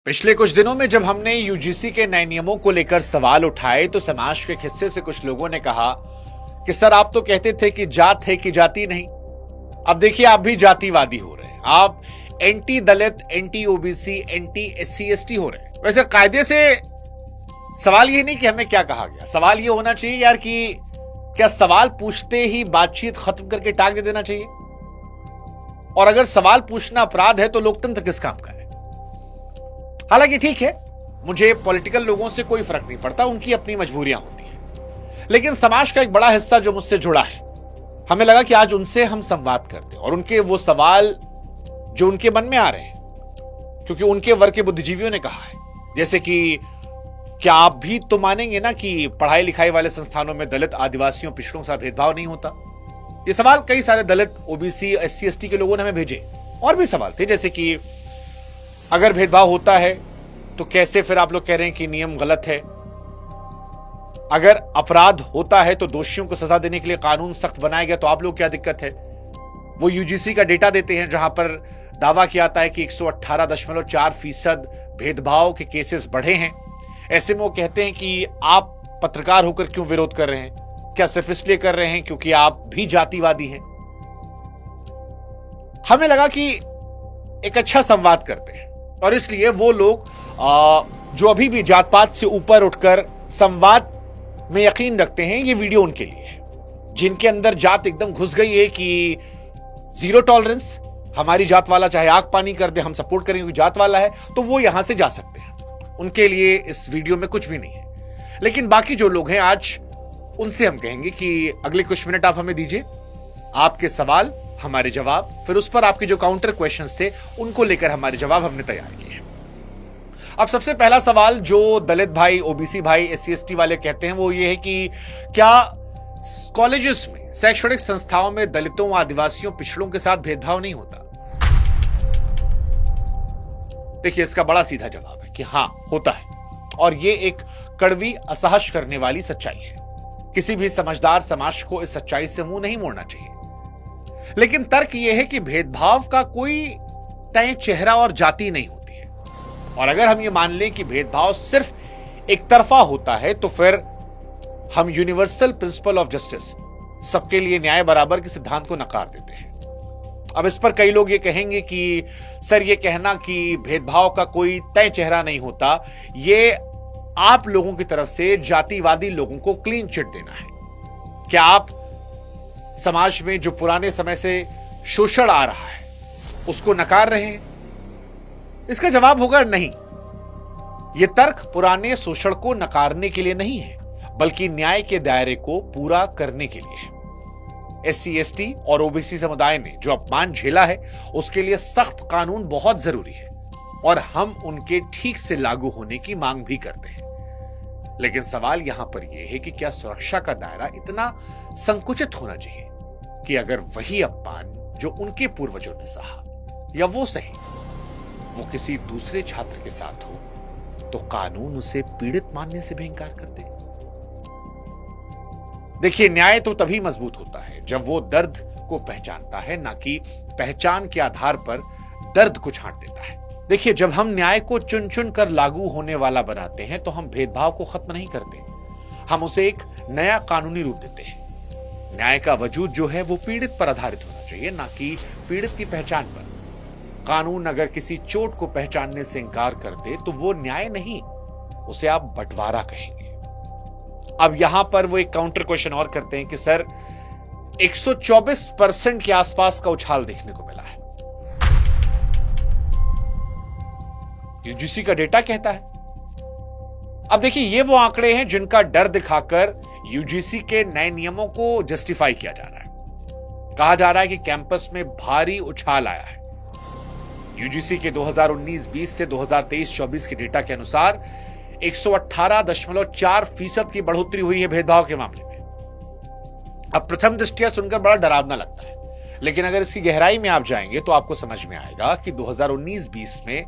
पिछले कुछ दिनों में जब हमने यूजीसी के नए नियमों को लेकर सवाल उठाए तो समाज के एक हिस्से से कुछ लोगों ने कहा कि सर आप तो कहते थे कि जात है कि जाति नहीं। अब देखिए आप भी जातिवादी हो रहे हैं, आप anti Dalit, anti OBC, anti SC ST हो रहे हैं। वैसे कायदे से सवाल ये नहीं कि हमें क्या कहा गया, सवाल ये होना चाहिए यार कि क्या सवाल पूछते ही बातचीत खत्म करके टांग दे देना चाहिए? और अगर सवाल पूछना अपराध है तो लोकतंत्र किस काम का है? हालांकि ठीक है, मुझे पॉलिटिकल लोगों से कोई फर्क नहीं पड़ता, उनकी अपनी मजबूरियां होती हैं। लेकिन समाज का एक बड़ा हिस्सा जो मुझसे जुड़ा है, हमें लगा कि आज उनसे हम संवाद करते हैं और उनके वो सवाल जो उनके मन में आ रहे हैं, क्योंकि उनके वर्ग के बुद्धिजीवियों ने कहा है, जैसे कि क्या आप भी तो मानेंगे ना कि पढ़ाई लिखाई वाले संस्थानों में दलित, आदिवासियों, पिछड़ों से भेदभाव नहीं होता? ये सवाल कई सारे दलित, ओबीसी, एससी एसटी के लोगों ने हमें भेजे। और भी सवाल थे, जैसे कि अगर भेदभाव होता है तो कैसे फिर आप लोग कह रहे हैं कि नियम गलत है? अगर अपराध होता है तो दोषियों को सजा देने के लिए कानून सख्त बनाया गया तो आप लोग क्या दिक्कत है? वो यूजीसी का डेटा देते हैं जहां पर दावा किया जाता है कि 118.4% भेदभाव के केसेस बढ़े हैं। ऐसे में वो कहते हैं कि आप पत्रकार होकर क्यों विरोध कर रहे हैं? क्या सिर्फ इसलिए कर रहे हैं क्योंकि आप भी जातिवादी हैं? हमें लगा कि एक अच्छा संवाद करते हैं और इसलिए वो लोग जो अभी भी जात पात से ऊपर उठकर संवाद में यकीन रखते हैं, ये वीडियो उनके लिए है। जिनके अंदर जात एकदम घुस गई है कि जीरो टॉलरेंस, हमारी जात वाला चाहे आग पानी कर दे हम सपोर्ट करेंगे, जात वाला है तो वो यहां से जा सकते हैं। उनके लिए इस वीडियो में कुछ भी नहीं है। लेकिन बाकी जो लोग हैं, आज उनसे हम कहेंगे कि अगले कुछ मिनट आप हमें दीजिए, आपके सवाल हमारे जवाब, फिर उस पर आपके जो काउंटर क्वेश्चंस थे उनको लेकर हमारे जवाब हमने तैयार किए हैं। अब सबसे पहला सवाल जो दलित भाई, ओबीसी भाई, एससी एसटी वाले कहते हैं वो ये है कि क्या कॉलेजेस में, शैक्षणिक संस्थाओं में दलितों, आदिवासियों, पिछड़ों के साथ भेदभाव नहीं होता? देखिए, इसका बड़ा सीधा जवाब है कि हां, होता है। और ये एक कड़वी, असहज करने वाली सच्चाई है। किसी भी समझदार समाज को इस सच्चाई से मुंह नहीं मोड़ना चाहिए। लेकिन तर्क यह है कि भेदभाव का कोई तय चेहरा और जाति नहीं होती है। और अगर हम ये मान लें कि भेदभाव सिर्फ एक तरफा होता है तो फिर हम यूनिवर्सल प्रिंसिपल ऑफ जस्टिस, सबके लिए न्याय बराबर के सिद्धांत को नकार देते हैं। अब इस पर कई लोग ये कहेंगे कि सर, ये कहना कि भेदभाव का कोई तय चेहरा नहीं होता, ये आप लोगों की तरफ से जातिवादी लोगों को क्लीन चिट देना है। क्या आप समाज में जो पुराने समय से शोषण आ रहा है उसको नकार रहे हैं? इसका जवाब होगा नहीं। यह तर्क पुराने शोषण को नकारने के लिए नहीं है, बल्कि न्याय के दायरे को पूरा करने के लिए है। एससी एसटी और ओबीसी समुदाय ने जो अपमान झेला है उसके लिए सख्त कानून बहुत जरूरी है और हम उनके ठीक से लागू होने की मांग भी करते हैं। लेकिन सवाल यहां पर यह है कि क्या सुरक्षा का दायरा इतना संकुचित होना चाहिए कि अगर वही अपमान जो उनके पूर्वजों ने सहा, या वो सही, वो किसी दूसरे छात्र के साथ हो तो कानून उसे पीड़ित मानने से भी इंकार कर दे? देखिए, न्याय तो तभी मजबूत होता है जब वो दर्द को पहचानता है, ना कि पहचान के आधार पर दर्द को छांट देता है। देखिए, जब हम न्याय को चुन चुन कर लागू होने वाला बनाते हैं तो हम भेदभाव को खत्म नहीं करते, हम उसे एक नया कानूनी रूप देते हैं। न्याय का वजूद जो है वो पीड़ित पर आधारित होना चाहिए, ना कि पीड़ित की पहचान पर। कानून अगर किसी चोट को पहचानने से इंकार कर दे तो वो न्याय नहीं, उसे आप बंटवारा कहेंगे। अब यहां पर वो एक काउंटर क्वेश्चन और करते हैं कि सर, 124% के आसपास का उछाल देखने को मिला है, यूजीसी का डेटा कहता है। अब देखिए, ये वो आंकड़े हैं जिनका डर दिखाकर यूजीसी के नए नियमों को जस्टिफाई किया जा रहा है। कहा जा रहा है कि कैंपस में भारी उछाल आया है। यूजीसी के 2019-20 से 2023-24 के डेटा के अनुसार 118.4% की बढ़ोतरी हुई है भेदभाव के मामले में। अब प्रथम दृष्टया सुनकर बड़ा डरावना लगता है, लेकिन अगर इसकी गहराई में आप जाएंगे तो आपको समझ में आएगा कि 2019-20 में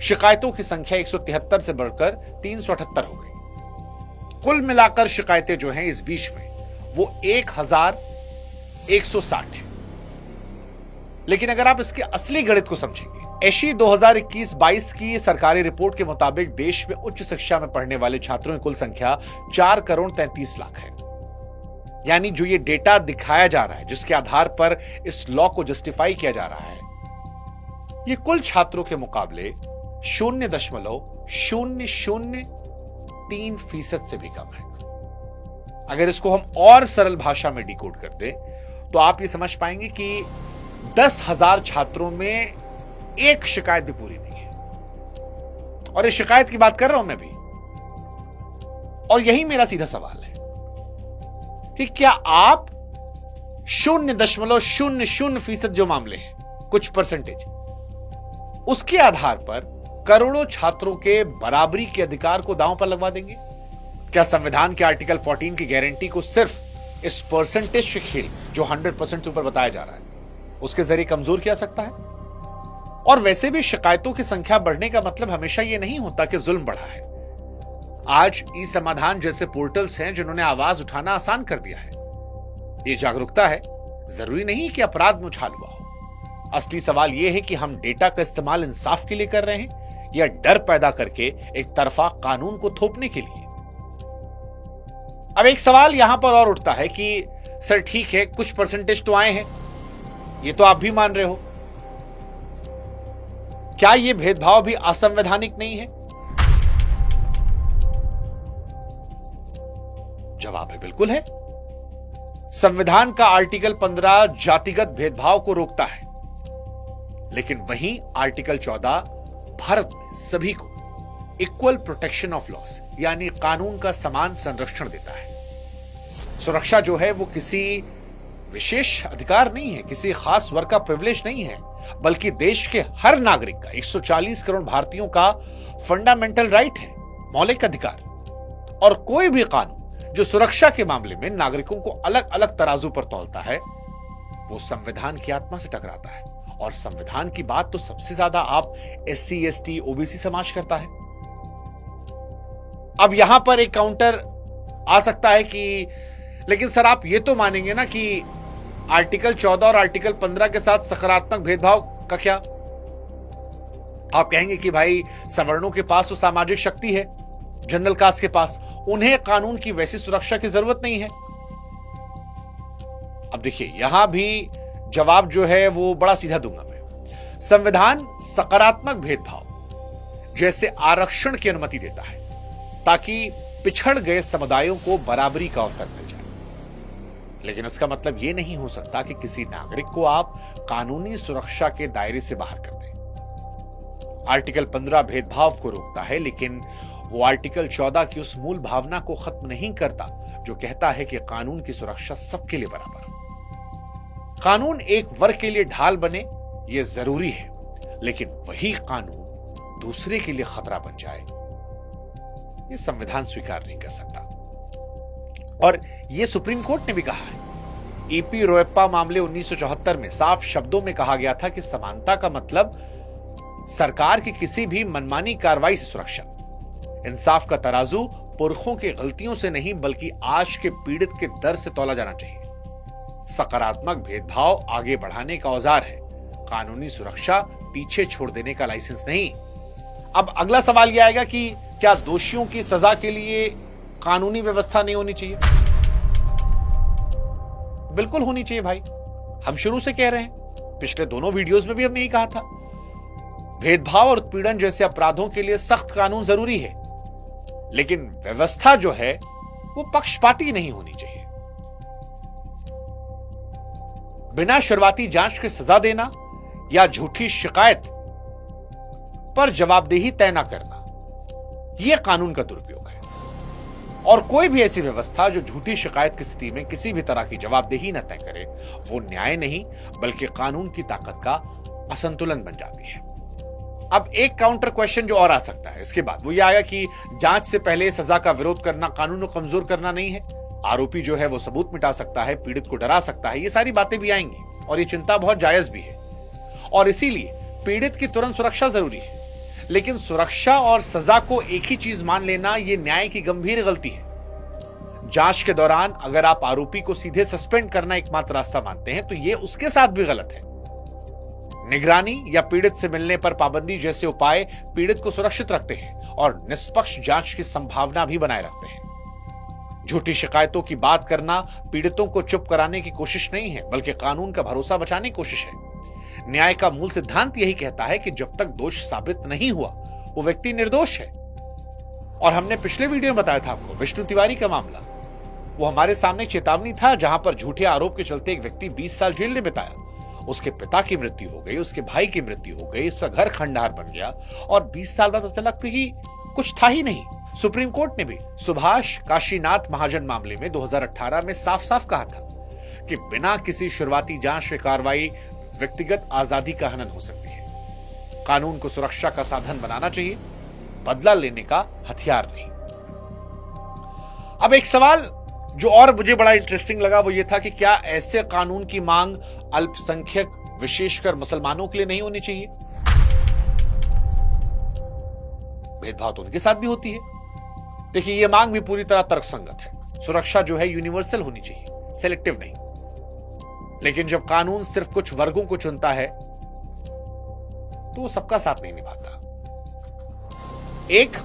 शिकायतों की संख्या 173 से बढ़कर 378 हो गई। कुल मिलाकर शिकायतें जो हैं इस बीच में वो 1160 है। लेकिन अगर आप इसके असली गणित को समझेंगे एशी 2021-22 की सरकारी रिपोर्ट के मुताबिक देश में उच्च शिक्षा में पढ़ने वाले छात्रों की कुल संख्या 4,33,00,000 है। यानी जो ये डेटा दिखाया जा रहा है, जिसके आधार पर इस लॉ को जस्टिफाई किया जा रहा है, ये कुल छात्रों के मुकाबले 0.003% से भी कम है। अगर इसको हम और सरल भाषा में डिकोड कर दें तो आप ये समझ पाएंगे कि 10,000 छात्रों में एक शिकायत भी पूरी नहीं है। और इस शिकायत की बात कर रहा हूं मैं भी। और यही मेरा सीधा सवाल है कि क्या आप 0.00% जो मामले हैं, कुछ परसेंटेज, उसके आधार पर करोड़ों छात्रों के बराबरी के अधिकार को दांव पर लगवा देंगे? क्या संविधान के आर्टिकल 14 की गारंटी को सिर्फ इस परसेंटेज के खेल जो 100% से ऊपर बताया जा रहा है, उसके जरिए कमजोर किया सकता है? और वैसे भी शिकायतों की संख्या बढ़ने का मतलब हमेशा यह नहीं होता कि जुल्म बढ़ा है। आज ई समाधान जैसे पोर्टल्स हैं जिन्होंने आवाज उठाना आसान कर दिया है। यह जागरूकता है, जरूरी नहीं कि अपराध में उछाल हुआ हो। असली सवाल यह है कि हम डेटा का इस्तेमाल इंसाफ के लिए कर रहे हैं या डर पैदा करके एक तरफा कानून को थोपने के लिए। अब एक सवाल यहां पर और उठता है कि सर ठीक है, कुछ परसेंटेज तो आए हैं, ये तो आप भी मान रहे हो, क्या यह भेदभाव भी असंवैधानिक नहीं है? जवाब है बिल्कुल है। संविधान का आर्टिकल 15 जातिगत भेदभाव को रोकता है, लेकिन वहीं आर्टिकल 14 भारत में सभी को इक्वल प्रोटेक्शन ऑफ लॉस यानी कानून का समान संरक्षण देता है। सुरक्षा जो है वो किसी विशेष अधिकार नहीं है, किसी खास वर्ग का प्रिविलेज नहीं है, बल्कि देश के हर नागरिक का, 140 करोड़ भारतीयों का फंडामेंटल राइट है, मौलिक अधिकार। और कोई भी कानून जो सुरक्षा के मामले में नागरिकों को अलग अलग तराजू पर तौलता है, वो संविधान की आत्मा से टकराता है। और संविधान की बात तो सबसे ज्यादा आप SC, ST, OBC समाज करता है। अब यहां पर एक काउंटर आ सकता है कि लेकिन सर आप ये तो मानेंगे ना कि आर्टिकल 14 और आर्टिकल 15 के साथ सकारात्मक भेदभाव का क्या? आप कहेंगे कि भाई सवर्णों के पास तो सामाजिक शक्ति है, जनरल कास्ट के पास, उन्हें कानून की वैसी सुरक्षा की जरूरत नहीं है। अब देखिए यहां भी जवाब जो है वो बड़ा सीधा दूंगा मैं। संविधान सकारात्मक भेदभाव जैसे आरक्षण की अनुमति देता है ताकि पिछड़ गए समुदायों को बराबरी का अवसर मिल जाए, लेकिन इसका मतलब यह नहीं हो सकता कि किसी नागरिक को आप कानूनी सुरक्षा के दायरे से बाहर कर दें। आर्टिकल 15 भेदभाव को रोकता है, लेकिन वो आर्टिकल 14 की उस मूल भावना को खत्म नहीं करता जो कहता है कि कानून की सुरक्षा सबके लिए बराबर हो। कानून एक वर्ग के लिए ढाल बने यह जरूरी है, लेकिन वही कानून दूसरे के लिए खतरा बन जाए, यह संविधान स्वीकार नहीं कर सकता। और यह सुप्रीम कोर्ट ने भी कहा है। EP रोयप्पा मामले 1974 में साफ शब्दों में कहा गया था कि समानता का मतलब सरकार की किसी भी मनमानी कार्रवाई से सुरक्षा। इंसाफ का तराजू पुरखों की गलतियों से नहीं बल्कि आज के पीड़ित के दर्द से तौला जाना चाहिए। सकारात्मक भेदभाव आगे बढ़ाने का औजार है, कानूनी सुरक्षा पीछे छोड़ देने का लाइसेंस नहीं। अब अगला सवाल यह आएगा कि क्या दोषियों की सजा के लिए कानूनी व्यवस्था नहीं होनी चाहिए? बिल्कुल होनी चाहिए भाई, हम शुरू से कह रहे हैं, पिछले दोनों वीडियोस में भी हमने यही कहा था। भेदभाव और उत्पीड़न जैसे अपराधों के लिए सख्त कानून जरूरी है, लेकिन व्यवस्था जो है वो पक्षपाती नहीं होनी चाहिए। बिना शुरुआती जांच की सजा देना या झूठी शिकायत पर जवाबदेही तय न करना, यह कानून का दुरुपयोग है। और कोई भी ऐसी व्यवस्था जो झूठी शिकायत की स्थिति में किसी भी तरह की जवाबदेही न तय करे, वो न्याय नहीं बल्कि कानून की ताकत का असंतुलन बन जाती है। अब एक काउंटर क्वेश्चन जो और आ सकता है इसके बाद, वो ये आया कि जांच से पहले सजा का विरोध करना कानून को कमजोर करना नहीं है। आरोपी जो है वो सबूत मिटा सकता है, पीड़ित को डरा सकता है, ये सारी बातें भी आएंगी और ये चिंता बहुत जायज भी है। और इसीलिए पीड़ित की तुरंत सुरक्षा जरूरी है, लेकिन सुरक्षा और सजा को एक ही चीज मान लेना यह न्याय की गंभीर गलती है। जांच के दौरान अगर आप आरोपी को सीधे सस्पेंड करना एकमात्र रास्ता मानते हैं तो यह उसके साथ भी गलत है। निगरानी या पीड़ित से मिलने पर पाबंदी जैसे उपाय पीड़ित को सुरक्षित रखते हैं और निष्पक्ष जांच की संभावना भी बनाए रखते हैं। झूठी शिकायतों की बात करना पीड़ितों को चुप कराने की कोशिश नहीं है, बल्कि कानून का भरोसा बचाने की कोशिश है। न्याय का मूल सिद्धांत यही कहता है कि जब तक दोष साबित नहीं हुआ वो व्यक्ति निर्दोष है। और हमने पिछले वीडियो में बताया था आपको विष्णु तिवारी का मामला, वो हमारे सामने चेतावनी था, जहां पर झूठे आरोप के चलते एक व्यक्ति 20 साल जेल में बिताया। उसके पिता की मृत्यु हो गई, उसके भाई की मृत्यु हो गई, उसका घर खंडहर बन गया और 20 साल बाद पता चला कि कुछ था ही नहीं। सुप्रीम कोर्ट ने भी सुभाष काशीनाथ महाजन मामले में 2018 में साफ साफ कहा था कि बिना किसी शुरुआती जांच की कार्रवाई व्यक्तिगत आजादी का हनन हो सकती है। कानून को सुरक्षा का साधन बनाना चाहिए, बदला लेने का हथियार नहीं। अब एक सवाल जो और मुझे बड़ा इंटरेस्टिंग लगा वो ये था कि क्या ऐसे कानून की मांग अल्पसंख्यक विशेषकर मुसलमानों के लिए नहीं होनी चाहिए? भेदभाव तो उनके साथ भी होती है। देखिए, यह मांग भी पूरी तरह तर्कसंगत है। सुरक्षा जो है यूनिवर्सल होनी चाहिए, सेलेक्टिव नहीं। लेकिन जब कानून सिर्फ कुछ वर्गों को चुनता है तो वो सबका साथ नहीं निभाता। एक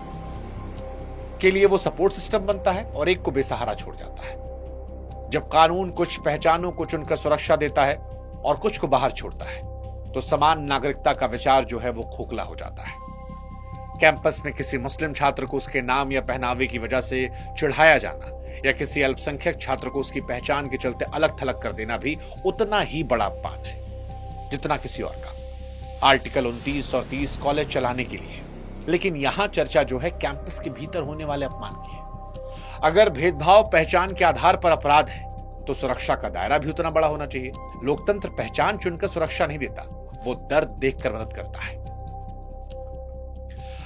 के लिए वो सपोर्ट सिस्टम बनता है और एक को बेसहारा छोड़ जाता है। जब कानून कुछ पहचानों को चुनकर सुरक्षा देता है और कुछ को बाहर छोड़ता है तो समान नागरिकता का विचार जो है वो खोखला हो जाता है। कैंपस में किसी मुस्लिम छात्र को उसके नाम या पहनावे की वजह से चिढ़ाया जाना या किसी अल्पसंख्यक छात्र को उसकी पहचान के चलते अलग थलग कर देना भी उतना ही बड़ा अपमान है जितना किसी और का। आर्टिकल 29 और 30 कॉलेज चलाने के लिए, लेकिन यहां चर्चा जो है कैंपस के भीतर होने वाले अपमान की है। अगर भेदभाव पहचान के आधार पर अपराध है तो सुरक्षा का दायरा भी उतना बड़ा होना चाहिए। लोकतंत्र पहचान चुनकर सुरक्षा नहीं देता, वो दर्द देखकर मदद करता है।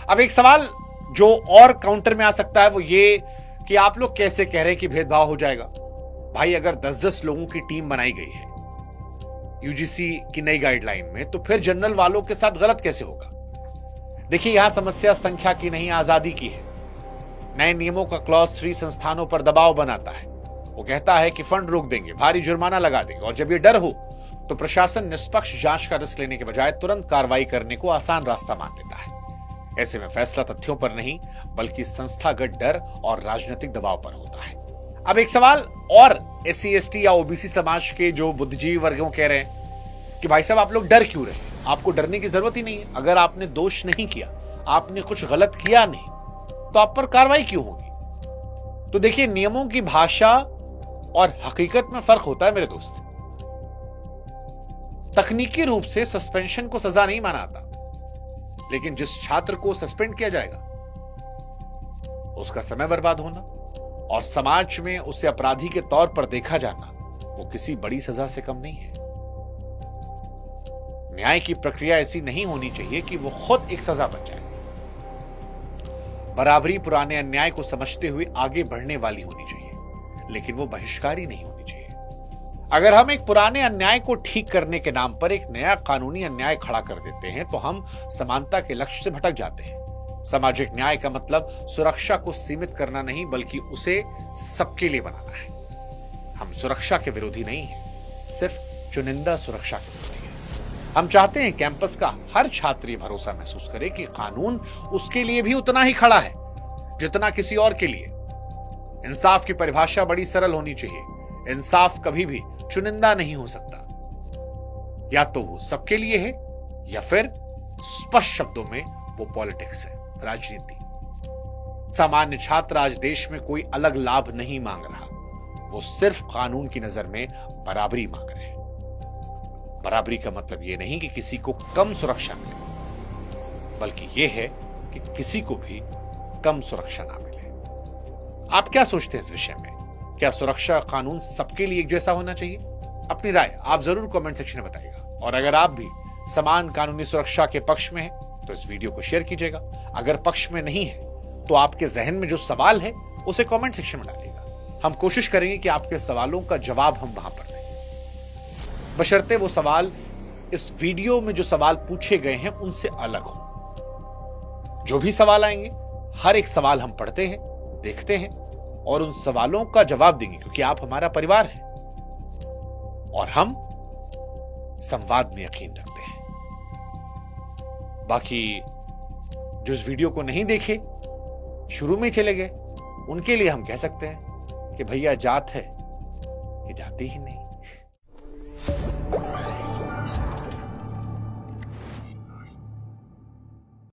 अब एक सवाल जो और काउंटर में आ सकता है वो ये कि आप लोग कैसे कह रहे हैं कि भेदभाव हो जाएगा। भाई, अगर 10-10 लोगों की टीम बनाई गई है यूजीसी की नई गाइडलाइन में, तो फिर जनरल वालों के साथ गलत कैसे होगा? देखिए, यहां समस्या संख्या की नहीं, आजादी की है। नए नियमों का क्लॉज 3 संस्थानों पर दबाव बनाता है। वो कहता है कि फंड रोक देंगे, भारी जुर्माना लगा देंगे, और जब ये डर हो तो प्रशासन निष्पक्ष जांच का रिस्क लेने के बजाय तुरंत कार्रवाई करने को आसान रास्ता मान लेता है। ऐसे में फैसला तथ्यों पर नहीं बल्कि संस्थागत डर और राजनीतिक दबाव पर होता है। अब एक सवाल और SC ST या OBC समाज के जो बुद्धिजीवी वर्गों कह रहे हैं कि भाई साहब, आप लोग डर क्यों रहे? आपको डरने की जरूरत ही नहीं है। अगर आपने दोष नहीं किया, आपने कुछ गलत किया नहीं, तो आप पर कार्रवाई क्यों होगी? तो देखिए, नियमों की भाषा और हकीकत में फर्क होता है मेरे दोस्त। तकनीकी रूप से सस्पेंशन को सजा नहीं माना जाता, लेकिन जिस छात्र को सस्पेंड किया जाएगा उसका समय बर्बाद होना और समाज में उसे अपराधी के तौर पर देखा जाना वो किसी बड़ी सजा से कम नहीं है। न्याय की प्रक्रिया ऐसी नहीं होनी चाहिए कि वो खुद एक सजा बन जाए। बराबरी पुराने अन्याय को समझते हुए आगे बढ़ने वाली होनी चाहिए, लेकिन वो बहिष्कारी नहीं होनी चाहिए। अगर हम एक पुराने अन्याय को ठीक करने के नाम पर एक नया कानूनी अन्याय खड़ा कर देते हैं तो हम समानता के लक्ष्य से भटक जाते हैं। सामाजिक न्याय का मतलब सुरक्षा को सीमित करना नहीं बल्कि उसे सबके लिए बनाना है। हम सुरक्षा के विरोधी नहीं हैं, सिर्फ चुनिंदा सुरक्षा के विरोधी हैं। हम चाहते हैं कैंपस का हर छात्र ये भरोसा महसूस करे कि कानून उसके लिए भी उतना ही खड़ा है जितना किसी और के लिए। इंसाफ की परिभाषा बड़ी सरल होनी चाहिए। इंसाफ कभी भी चुनिंदा नहीं हो सकता। या तो वो सबके लिए है या फिर स्पष्ट शब्दों में वो पॉलिटिक्स है, राजनीति। सामान्य छात्र आज देश में कोई अलग लाभ नहीं मांग रहा, वो सिर्फ कानून की नजर में बराबरी मांग रहे हैं। बराबरी का मतलब ये नहीं कि किसी को कम सुरक्षा मिले, बल्कि यह है कि किसी को भी कम सुरक्षा ना मिले। आप क्या सोचते हैं इस विषय में? क्या सुरक्षा कानून सबके लिए एक जैसा होना चाहिए? अपनी राय आप जरूर कमेंट सेक्शन में बताइएगा। और अगर आप भी समान कानूनी सुरक्षा के पक्ष में हैं तो इस वीडियो को शेयर कीजिएगा। अगर पक्ष में नहीं है तो आपके जहन में जो सवाल है उसे कमेंट सेक्शन में डालिएगा। हम कोशिश करेंगे कि आपके सवालों का जवाब हम वहां पर दें, बशर्ते वो सवाल इस वीडियो में जो सवाल पूछे गए हैं उनसे अलग हो। जो भी सवाल आएंगे, हर एक सवाल हम पढ़ते हैं, देखते हैं और उन सवालों का जवाब देंगे, क्योंकि आप हमारा परिवार हैं और हम संवाद में यकीन रखते हैं। बाकी जो इस वीडियो को नहीं देखे, शुरू में चले गए, उनके लिए हम कह सकते हैं कि भैया जात है कि जाति ही नहीं।